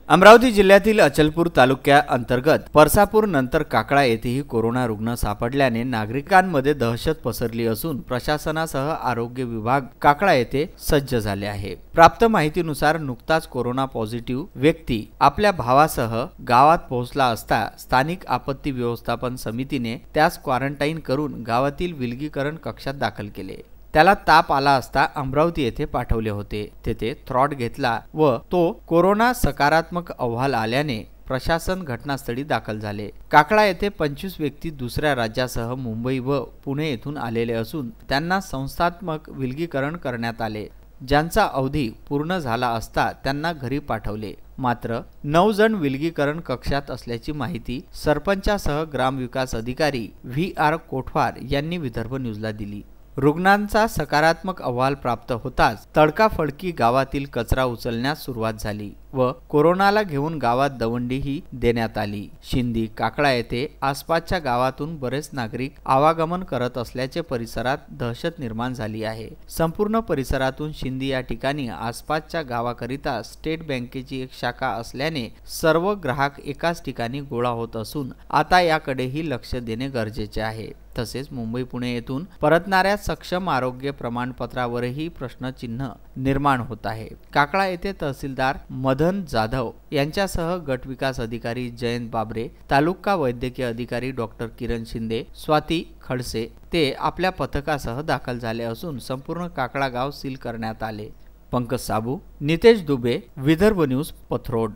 अमरावती जिल्ह्यातील अचलपूर तालुक्या अंतर्गत परसापूर नंतर काकळा येथेही कोरोना रुग्ण सापडल्याने नागरिकांमध्ये दहशत पसरली असून प्रशासनासह आरोग्य विभाग काकळा येथे सज्ज झाले आहे। प्राप्त माहितीनुसार नुकताच कोरोना पॉझिटिव्ह व्यक्ती आपल्या भावासह गावात पोहोचला असता स्थानिक आपत्ती व्यवस्थापन समितीने त्यास क्वारंटाईन करून गावातील विलगीकरण कक्षात दाखल केले। त्याला ताप आला असता अमरावती येथे पाठवले होते। तेथे थ्रॉट घेतला व तो कोरोना सकारात्मक अहवाल आल्याने प्रशासन घटनास्थळी दाखल झाले। काकळा येथे 25 व्यक्ती दुसऱ्या राज्यासह मुंबई व पुणे येथून आलेले असून त्यांना संस्थात्मक विलगीकरण करण्यात आले। ज्यांचा अवधी पूर्ण झाला असता त्यांना घरी पाठवले। मात्र 9 जण विलगीकरण कक्षात असल्याची माहिती सरपंचासह ग्रामविकास अधिकारी VR कोठवार यांनी विदर्भ न्यूजला दिली। रुग्णांचा सकारात्मक अहवाल प्राप्त होताच तडकाफडकी गावातील कचरा उचलण्यास सुरुवात झाली व कोरोनाला घेऊन गावात दवंडीही देण्यात आली। शिंदी काकळा येथे आसपासच्या गावातून बरेच नागरिक आवागमन करत असल्याचे परिसरात दहशत निर्माण झाली आहे। संपूर्ण परिसरातून शिंदी या ठिकाणी आसपासच्या गावाकरिता स्टेट बँकेची एक शाखा असल्याने सर्व ग्राहक एकाच ठिकाणी गोळा होत असून आता याकडेही लक्ष देणे गरजेचे आहे। तसेच मुंबई पुणे येथून परतणाऱ्या सक्षम आरोग्य प्रमाणपत्रावरही प्रश्नचिन्ह निर्माण होत आहे। काकळा येथे तहसीलदार मदन जाधव यांच्यासह गट विकास अधिकारी जयंत बाबरे, तालुका वैद्यकीय अधिकारी डॉक्टर किरण शिंदे, स्वाती खडसे ते आपल्या पथकासह दाखल झाले असून संपूर्ण काकळा गाव सील करण्यात आले। पंकज साबू, नितेश दुबे, विदर्भ न्यूज, पथरोड।